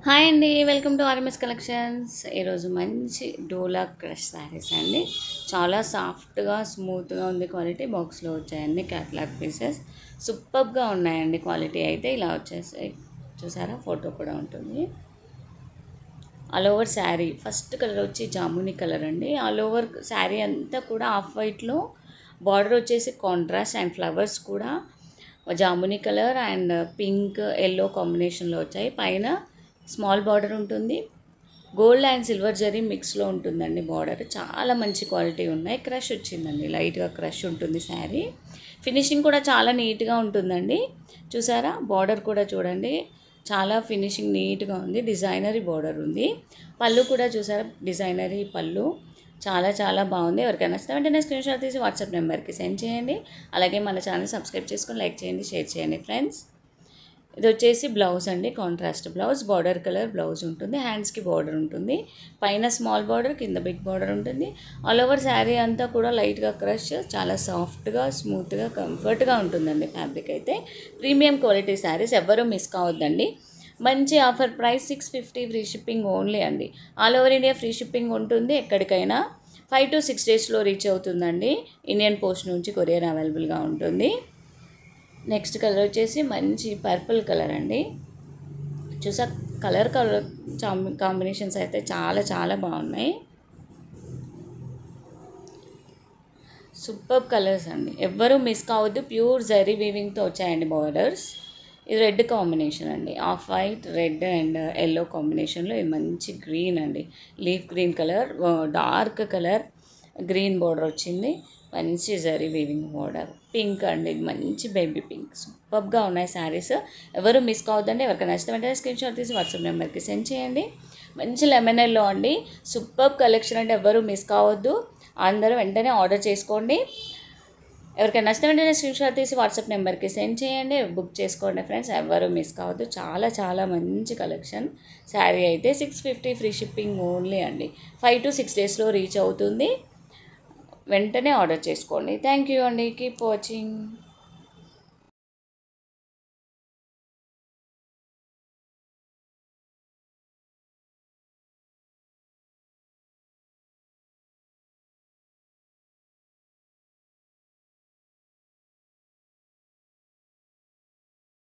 Hi అండి, welcome to RMS collections. ఈరోజు మంచి డోలా క్రష్ శారీస్ అండి. చాలా సాఫ్ట్గా స్మూత్గా ఉంది క్వాలిటీ. బాక్స్లో వచ్చాయండి క్యాట్లాగ్ పీసెస్. సూపర్గా ఉన్నాయండి క్వాలిటీ అయితే. ఇలా వచ్చేసాయి చూసారా, ఫోటో కూడా ఉంటుంది. All over sari first colour వచ్చి జామునీ కలర్ అండి. ఆల్ ఓవర్ శారీ అంతా కూడా ఆఫ్ వైట్లో బార్డర్ వచ్చేసి కాంట్రాస్ట్ అండ్ ఫ్లవర్స్ కూడా jamuni colour and pink yellow కాంబినేషన్లో వచ్చాయి. పైన స్మాల్ బార్డర్ ఉంటుంది. గోల్డ్ అండ్ సిల్వర్ జరీ మిక్స్లో ఉంటుందండి బార్డర్. చాలా మంచి క్వాలిటీ ఉన్నాయి. క్రష్ వచ్చిందండి, లైట్గా క్రష్ ఉంటుంది శారీ. ఫినిషింగ్ కూడా చాలా నీట్గా ఉంటుందండి. చూసారా, బార్డర్ కూడా చూడండి, చాలా ఫినిషింగ్ నీట్గా ఉంది. డిజైనరీ బార్డర్ ఉంది. పళ్ళు కూడా చూసారా, డిజైనరీ పళ్ళు. చాలా చాలా బాగుంది. ఎవరికైనా నచ్చితే వెంటనే స్క్రీన్ షాట్ తీసి వాట్సాప్ నెంబర్కి సెండ్ చేయండి. అలాగే మన ఛానల్ సబ్స్క్రైబ్ చేసుకొని లైక్ చేయండి, షేర్ చేయండి ఫ్రెండ్స్. ఇది వచ్చేసి బ్లౌజ్ అండి, contrast blouse. Border colour blouse ఉంటుంది. హ్యాండ్స్కి బార్డర్ ఉంటుంది. పైన స్మాల్ బార్డర్, కింద బిగ్ బార్డర్ ఉంటుంది. ఆల్ ఓవర్ శారీ అంతా కూడా లైట్గా క్రష్, చాలా సాఫ్ట్గా స్మూత్గా కంఫర్ట్గా ఉంటుందండి. ఫ్యాబ్రిక్ అయితే ప్రీమియం క్వాలిటీ శారీస్, ఎవ్వరూ మిస్ కావద్దండి. మంచి offer price 650, free shipping only అండి. All over India free shipping ఉంటుంది. ఎక్కడికైనా 5 to 6 డేస్లో రీచ్ అవుతుందండి. ఇండియన్ పోస్ట్ నుంచి కొరియర్ అవైలబుల్గా ఉంటుంది. నెక్స్ట్ కలర్ వచ్చేసి మంచి పర్పుల్ కలర్ అండి. చూసా, కలర్ కాంబినేషన్స్ అయితే చాలా చాలా బాగున్నాయి. సూపర్ కలర్స్ అండి, ఎవ్వరూ మిస్ కావద్దు. ప్యూర్ జరీ వీవింగ్తో వచ్చాయండి బార్డర్స్. ఇది రెడ్ కాంబినేషన్ అండి, off white red and yellow కాంబినేషన్లో. ఇది మంచి గ్రీన్ అండి, leaf green colour, dark colour green border వచ్చింది. మంచి జరీ వీవింగ్ బార్డర్. పింక్ అండి, ఇది మంచి బేబీ పింక్. సూపర్గా ఉన్నాయి శారీస్, ఎవరు మిస్ కావద్దండి. ఎవరికి నచ్చితే వెంటనే స్క్రీన్ షాట్ తీసి వాట్సాప్ నెంబర్కి సెండ్ చేయండి. మంచి లెమన్ ఎల్లో అండి, సూపర్ కలెక్షన్ అంటే ఎవరు మిస్ కావద్దు. అందరూ వెంటనే ఆర్డర్ చేసుకోండి. ఎవరికైనా నచ్చితే వెంటనే స్క్రీన్ షాట్ తీసి వాట్సాప్ నెంబర్కి సెండ్ చేయండి, బుక్ చేసుకోండి ఫ్రెండ్స్. ఎవరు మిస్ కావద్దు. చాలా చాలా మంచి కలెక్షన్. శారీ అయితే 650, ఫ్రీ షిప్పింగ్ ఓన్లీ అండి. 5 to 6 డేస్లో రీచ్ అవుతుంది. వెంటనే ఆర్డర్ చేసుకోండి. థ్యాంక్ యూ అండి, కీప్ వాచింగ్.